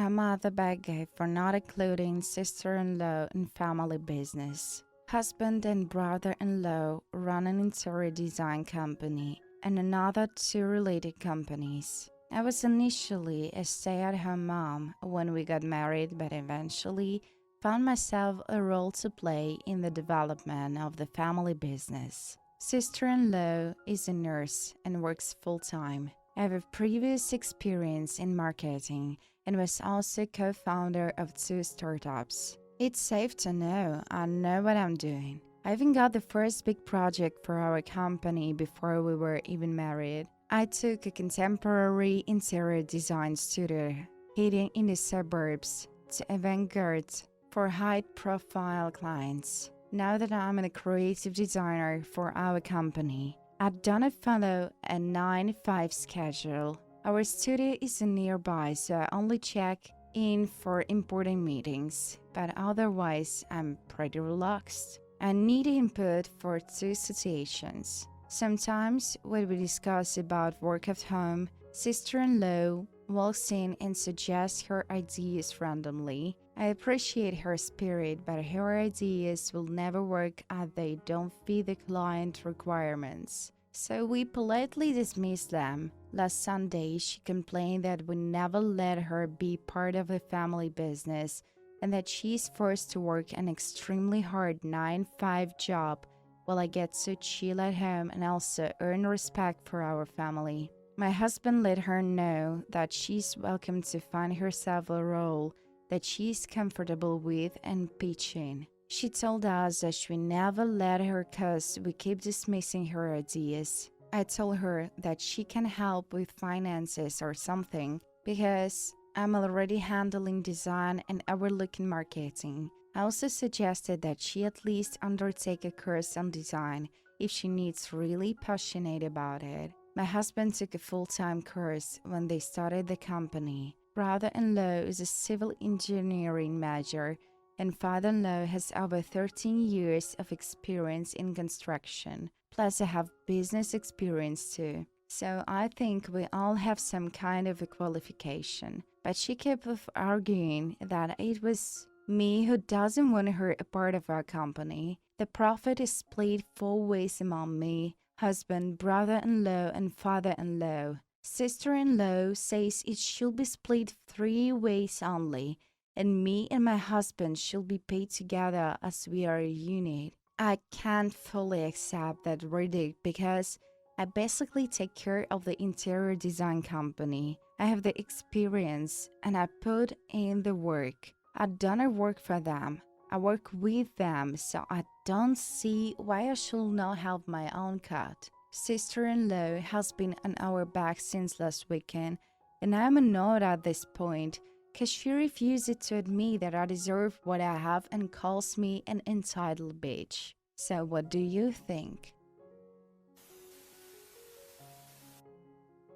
I'm at the bad guy for not including sister-in-law in family business. Husband and brother-in-law run an interior design company and another two related companies. I was initially a stay-at-home mom when we got married, but eventually found myself a role to play in the development of the family business. Sister-in-law is a nurse and works full-time. I have a previous experience in marketing and was also co-founder of two startups. It's safe to know I know what I'm doing. I even got the first big project for our company before we were even married. I took a contemporary interior design studio hidden in the suburbs to avant-garde for high-profile clients. Now that I'm a creative designer for our company, I don't follow a 9-5 schedule. Our studio is nearby, so I only check in for important meetings, but otherwise I'm pretty relaxed. I need input for two situations. Sometimes when we discuss about work at home, sister-in-law walks in and suggests her ideas randomly. I appreciate her spirit, but her ideas will never work as they don't fit the client requirements. So we politely dismiss them. Last Sunday, she complained that we never let her be part of the family business and that she's forced to work an extremely hard 9-5 job while I get to chill at home and also earn respect for our family. My husband let her know that she's welcome to find herself a role that she's comfortable with and pitch in. She told us that she never let her cause we keep dismissing her ideas. I told her that she can help with finances or something because I'm already handling design and overlooking marketing. I also suggested that she at least undertake a course on design if she needs really passionate about it. My husband took a full-time course when they started the company. Brother-in-law is a civil engineering major and father-in-law has over 13 years of experience in construction. Plus I have business experience too. So I think we all have some kind of a qualification. But she kept arguing that it was me who doesn't want her a part of our company. The profit is split 4 ways among me, husband, brother-in-law, and father-in-law. Sister-in-law says it should be split 3 ways only, and me and my husband should be paid together as we are a unit. I can't fully accept that verdict because I basically take care of the interior design company. I have the experience and I put in the work. I don't work for them. I work with them, so I don't see why I should not have my own cut. Sister-in-law has been on our back since last weekend, and I'm annoyed at this point because she refuses to admit that I deserve what I have and calls me an entitled bitch. So what do you think?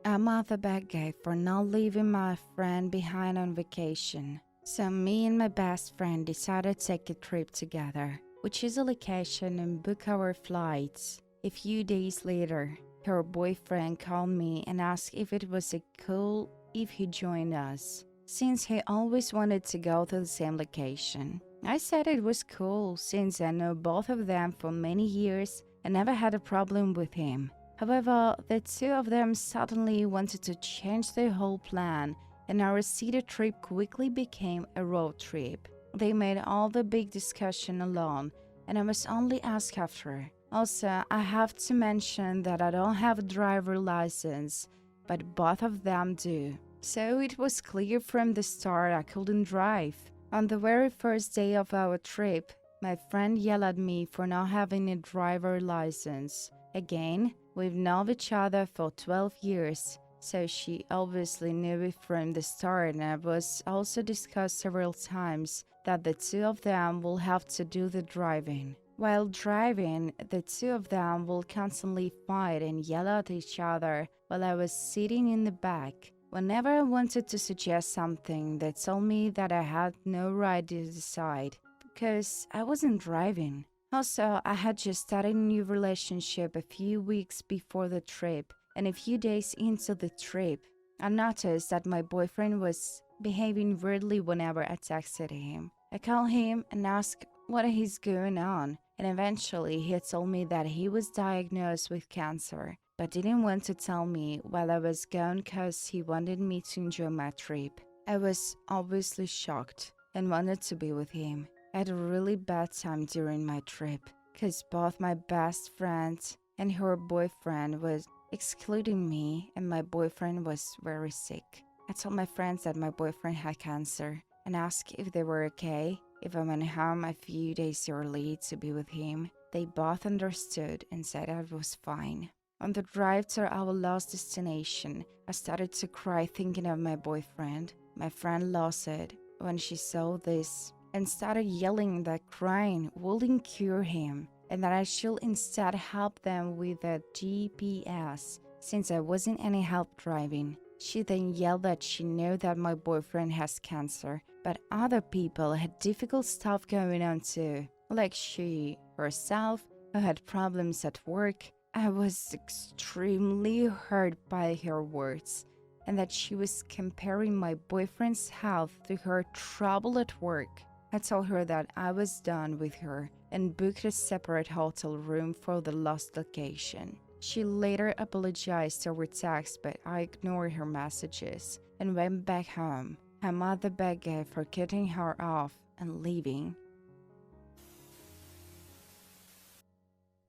I'm at the bad guy for not leaving my friend behind on vacation. So me and my best friend decided to take a trip together. We choose a location and book our flights. A few days later, her boyfriend called me and asked if it was cool if he joined us, since he always wanted to go to the same location. I said it was cool since I know both of them for many years and never had a problem with him. However, the two of them suddenly wanted to change the whole plan, and our city trip quickly became a road trip. They made all the big discussion alone, and I was only asked after. Also, I have to mention that I don't have a driver license, but both of them do. So it was clear from the start I couldn't drive. On the very first day of our trip, my friend yelled at me for not having a driver license. Again, we've known each other for 12 years, so she obviously knew it from the start, and it was also discussed several times that the two of them will have to do the driving. While driving, the two of them will constantly fight and yell at each other while I was sitting in the back. Whenever I wanted to suggest something, they told me that I had no right to decide because I wasn't driving. Also, I had just started a new relationship a few weeks before the trip, and a few days into the trip, I noticed that my boyfriend was behaving weirdly whenever I texted him. I called him and asked what is going on, and eventually he told me that he was diagnosed with cancer, but didn't want to tell me while I was gone because he wanted me to enjoy my trip. I was obviously shocked and wanted to be with him. I had a really bad time during my trip because both my best friend and her boyfriend was excluding me, and my boyfriend was very sick. I told my friends that my boyfriend had cancer and asked if they were okay if I went home a few days early to be with him. They both understood and said I was fine. On the drive to our last destination, I started to cry thinking of my boyfriend. My friend lost it when she saw this and started yelling that crying wouldn't cure him and that I should instead help them with a GPS since I wasn't any help driving. She then yelled that she knew that my boyfriend has cancer, but other people had difficult stuff going on too, like she herself, who had problems at work. I was extremely hurt by her words, and that she was comparing my boyfriend's health to her trouble at work. I told her that I was done with her and booked a separate hotel room for the lost location. She later apologized over text, but I ignored her messages and went back home. Her mother begged her for cutting her off and leaving.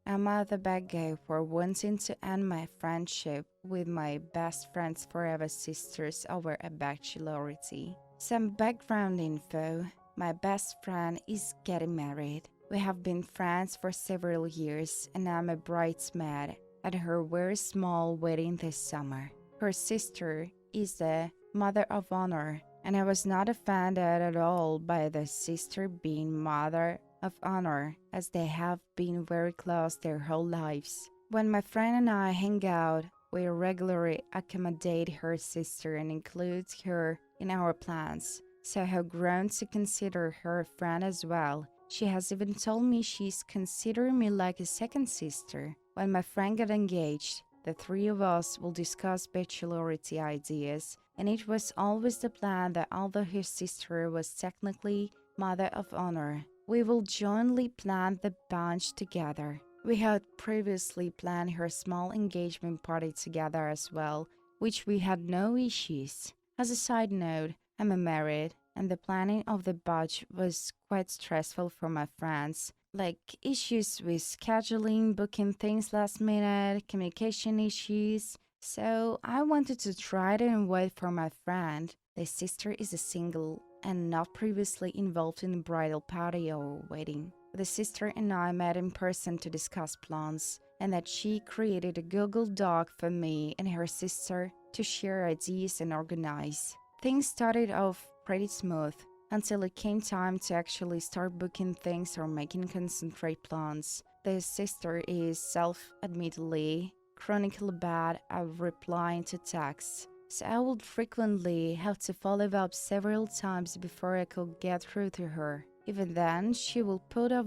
My mother begged her for wanting to end my friendship with my best friend's forever sisters over a bachelorette. Some background info. My best friend is getting married. We have been friends for several years, and I'm a bridesmaid at her very small wedding this summer. Her sister is the mother of honor, and I was not offended at all by the sister being mother of honor, as they have been very close their whole lives. When my friend and I hang out, we regularly accommodate her sister and include her in our plans, so I have grown to consider her a friend as well. She has even told me she's considering me like a second sister. When my friend got engaged, the three of us will discuss bachelorette ideas, and it was always the plan that although her sister was technically mother of honor, we will jointly plan the bunch together. We had previously planned her small engagement party together as well, which we had no issues. As a side note, I'm married, and the planning of the batch was quite stressful for my friends, like issues with scheduling, booking things last minute, communication issues. So I wanted to try it and wait for my friend. The sister is a single and not previously involved in the bridal party or wedding. The sister and I met in person to discuss plans, and that she created a Google Doc for me and her sister to share ideas and organize. Things started off pretty smooth until it came time to actually start booking things or making concentrate plans. The sister is self-admittedly chronically bad at replying to texts, so I would frequently have to follow up several times before I could get through to her. Even then, she will put off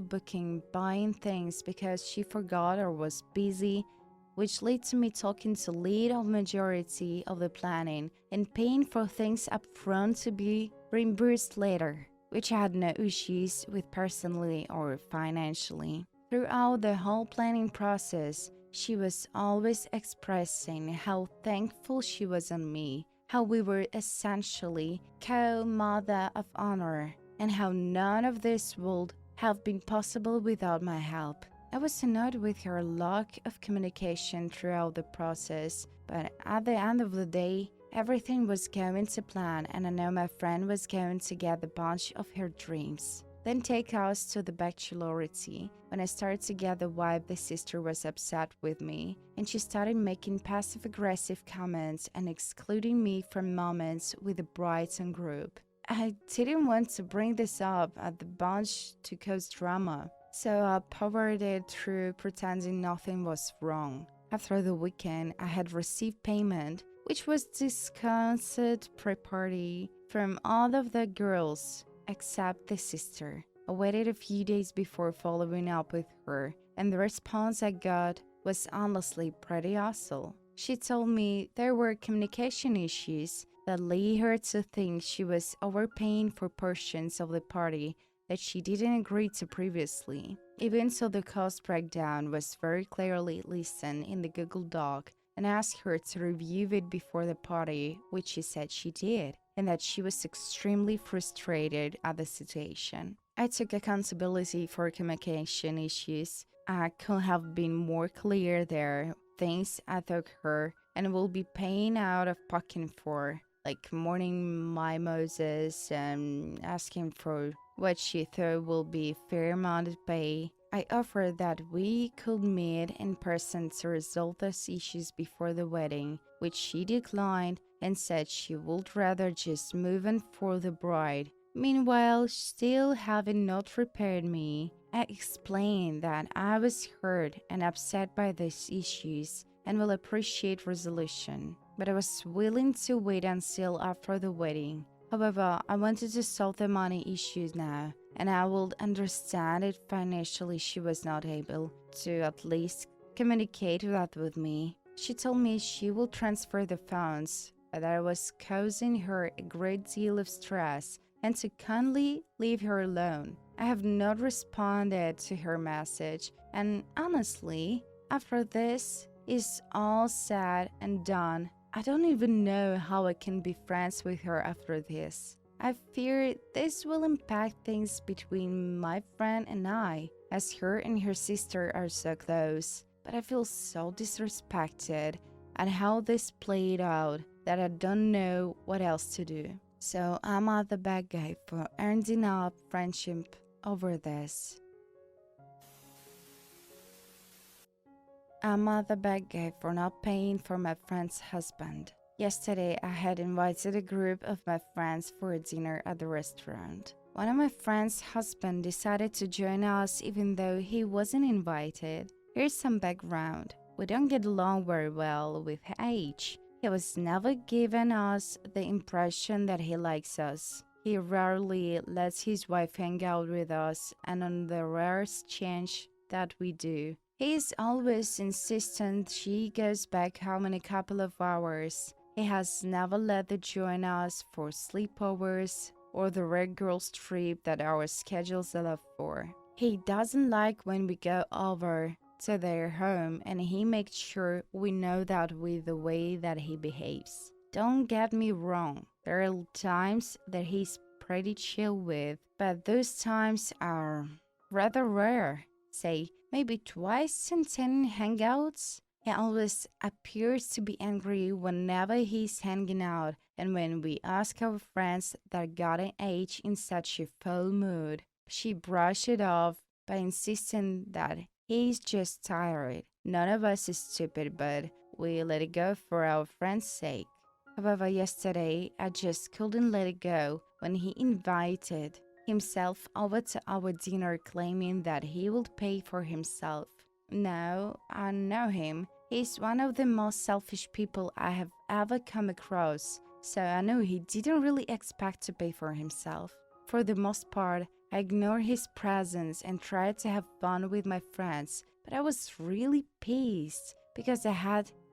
buying things because she forgot or was busy, which led to me talking to lead of majority of the planning and paying for things up front to be reimbursed later, which I had no issues with personally or financially. Throughout the whole planning process, she was always expressing how thankful she was on me, how we were essentially co-mother of honor, and how none of this would have been possible without my help. I was annoyed with her lack of communication throughout the process, but at the end of the day, everything was going to plan, and I know my friend was going to get the bunch of her dreams. Then take us to the bachelorette. When I started to get the vibe, the sister was upset with me, and she started making passive-aggressive comments and excluding me from moments with the brides and group. I didn't want to bring this up at the bunch to cause drama, so I powered it through pretending nothing was wrong. After the weekend, I had received payment, which was discounted pre-party from all of the girls except the sister. I waited a few days before following up with her, and the response I got was honestly pretty awesome. She told me there were communication issues that led her to think she was overpaying for portions of the party that she didn't agree to previously. Even so, the cost breakdown was very clearly listed in the Google Doc and asked her to review it before the party, which she said she did, and that she was extremely frustrated at the situation. I took accountability for communication issues. I could have been more clear there, things I took her and will be paying out of pocket for, like morning mimosas and asking for what she thought will be fair amount of pay. I offered that we could meet in person to resolve those issues before the wedding, which she declined and said she would rather just move on for the bride. Meanwhile, still having not prepared me, I explained that I was hurt and upset by these issues and will appreciate resolution, but I was willing to wait until after the wedding. However, I wanted to solve the money issues now, and I would understand if financially she was not able to at least communicate that with me. She told me she will transfer the funds, but that I was causing her a great deal of stress and to kindly leave her alone. I have not responded to her message, and honestly, after this is all said and done, I don't even know how I can be friends with her after this. I fear this will impact things between my friend and I, as her and her sister are so close. But I feel so disrespected at how this played out that I don't know what else to do. So I'm not the bad guy for ending up friendship over this. I'm not the bad guy for not paying for my friend's husband. Yesterday, I had invited a group of my friends for a dinner at the restaurant. One of my friend's husband decided to join us even though he wasn't invited. Here's some background. We don't get along very well with H. He was never given us the impression that he likes us. He rarely lets his wife hang out with us, and on the rarest chance that we do, he is always insistent she goes back home in a couple of hours. He has never let her join us for sleepovers or the rare girls' trip that our schedules allow for. He doesn't like when we go over to their home, and he makes sure we know that with the way that he behaves. Don't get me wrong, there are times that he's pretty chill with, but those times are rather rare. Say, maybe twice in 10 hangouts. He always appears to be angry whenever he's hanging out, and when we ask our friends that got an age in such a full mood, she brushes it off by insisting that he's just tired. None of us is stupid, but we let it go for our friend's sake. However, yesterday, I just couldn't let it go when he invited himself over to our dinner claiming that he would pay for himself. Now, I know him. He's one of the most selfish people I have ever come across, so I know he didn't really expect to pay for himself. For the most part, I ignored his presence and tried to have fun with my friends, but I was really pissed because I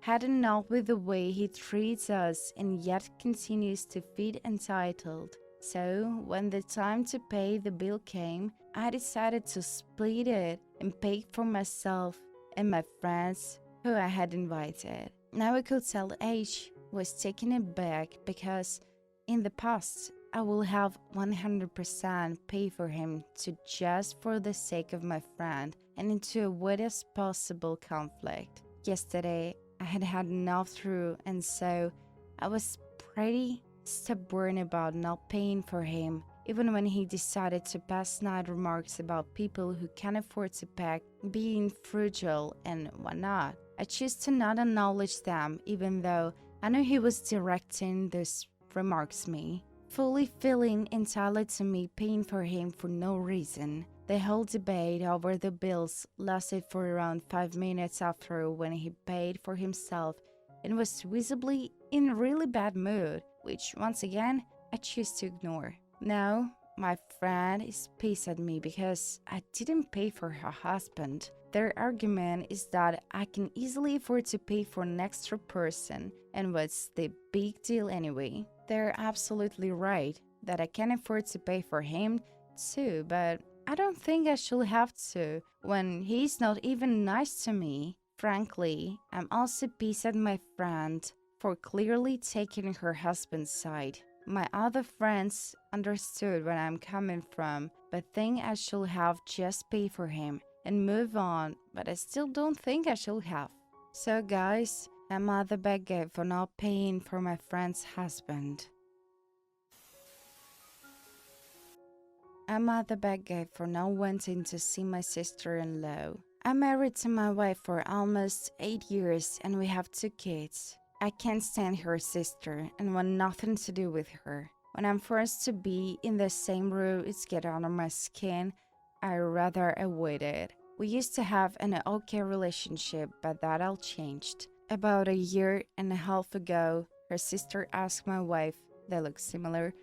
had enough with the way he treats us and yet continues to feel entitled. So, when the time to pay the bill came, I decided to split it and pay for myself and my friends who I had invited. Now I could tell H was taken aback because in the past, I will have 100% pay for him to just for the sake of my friend and into a widest possible conflict. Yesterday, I had had enough through, and so I was pretty stubborn about not paying for him, even when he decided to pass snide remarks about people who can't afford to pay, being frugal and whatnot. I choose to not acknowledge them, even though I know he was directing those remarks me, fully feeling entitled to me paying for him for no reason. The whole debate over the bills lasted for around 5 minutes after when he paid for himself and was visibly in a really bad mood, which once again I choose to ignore. Now, my friend is pissed at me because I didn't pay for her husband. Their argument is that I can easily afford to pay for an extra person, and what's the big deal anyway? they're absolutely right that I can afford to pay for him too, but I don't think I should have to when he's not even nice to me. Frankly, I'm also pissed at my friend for clearly taking her husband's side. My other friends understood where I'm coming from, but think I should have just paid for him and move on, but I still don't think I should have. So guys, I'm at the beggar for not paying for my friend's husband. I'm at the beggar for not wanting to see my sister-in-law. I'm married to my wife for almost 8 years and we have 2 kids. I can't stand her sister and want nothing to do with her. When I'm forced to be in the same room, it's getting under my skin. I rather avoid it. We used to have an okay relationship, but that all changed. About a year and a half ago, her sister asked my wife, they look similar,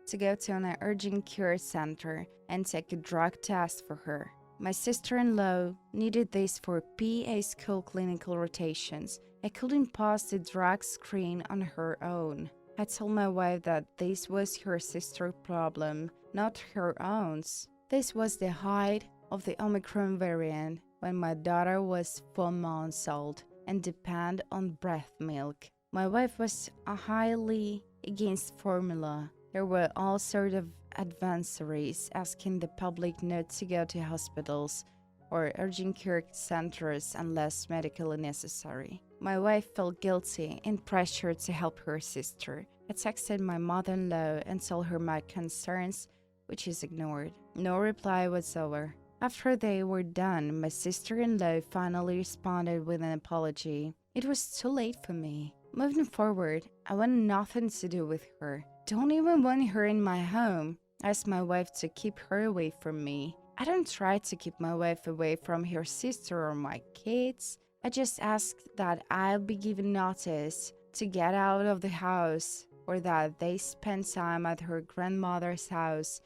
to go to an urgent care center and take a drug test for her. My sister-in-law needed this for PA school clinical rotations. I couldn't pass the drug screen on her own. I told my wife that this was her sister's problem, not her own. This was the height of the Omicron variant when my daughter was 4 months old and depended on breast milk. My wife was highly against formula. There were all sorts of advisories asking the public not to go to hospitals or urgent care centers unless medically necessary. My wife felt guilty and pressured to help her sister. I texted my mother-in-law and told her my concerns, which is ignored. No reply whatsoever. After they were done, my sister-in-law finally responded with an apology. It was too late for me. Moving forward, I want nothing to do with her. Don't even want her in my home. I asked my wife to keep her away from me. I don't try to keep my wife away from her sister or my kids. I just ask that I'll be given notice to get out of the house or that they spend time at her grandmother's house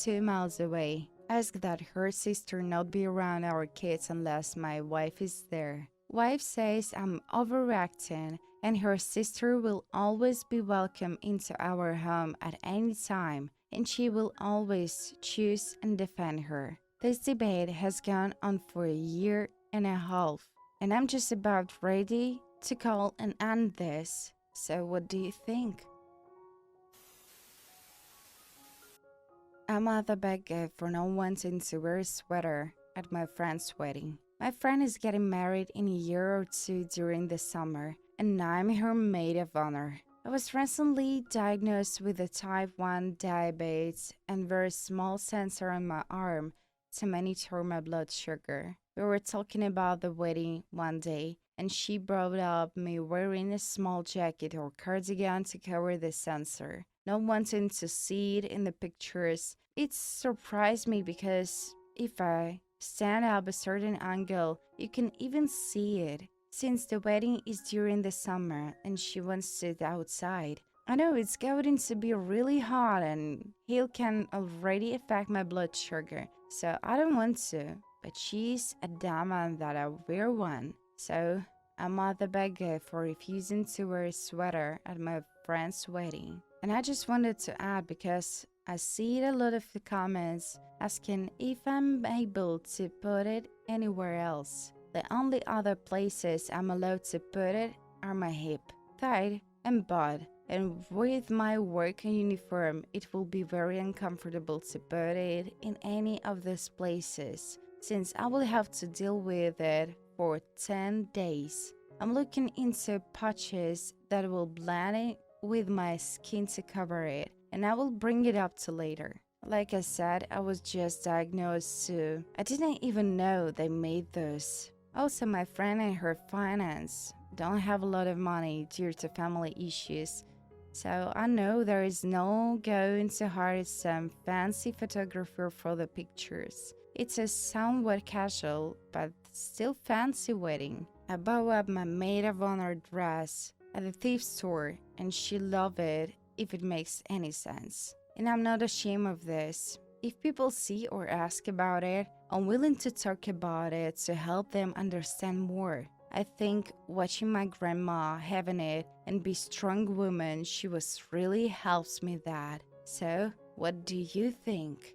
2 miles away. I ask that her sister not be around our kids unless my wife is there. Wife says I'm overreacting and her sister will always be welcome into our home at any time and she will always choose and defend her. This debate has gone on for a year and a half and I'm just about ready to call and end this. So what do you think? I'm at the beggar for not wanting to wear a sweater at my friend's wedding. My friend is getting married in a year or 2 during the summer, and I'm her maid of honor. I was recently diagnosed with a type 1 diabetes and very small sensor on my arm to monitor my blood sugar. We were talking about the wedding one day, and she brought up me wearing a small jacket or cardigan to cover the sensor, not wanting to see it in the pictures. It surprised me because if I stand up a certain angle, you can even see it. Since the wedding is during the summer and she wants to sit outside, I know it's going to be really hot and heat can already affect my blood sugar, so I don't want to. But she's adamant that I wear one, so I'm at the beggar for refusing to wear a sweater at my friend's wedding. And I just wanted to add because I see a lot of the comments asking if I'm able to put it anywhere else. The only other places I'm allowed to put it are my hip, thigh, and butt. And with my work uniform, it will be very uncomfortable to put it in any of these places, since I will have to deal with it for 10 days. I'm looking into patches that will blend it with my skin to cover it, and I will bring it up to later. Like I said, I was just diagnosed too. I didn't even know they made those. Also, my friend and her finance don't have a lot of money due to family issues. So I know there is no going to hire some fancy photographer for the pictures. It's a somewhat casual, but still fancy wedding. I bought up my maid of honor dress at the thrift store and she loved it if it makes any sense. And I'm not ashamed of this. If people see or ask about it, I'm willing to talk about it to help them understand more. I think watching my grandma having it and be strong woman she was really helps me that. So, what do you think?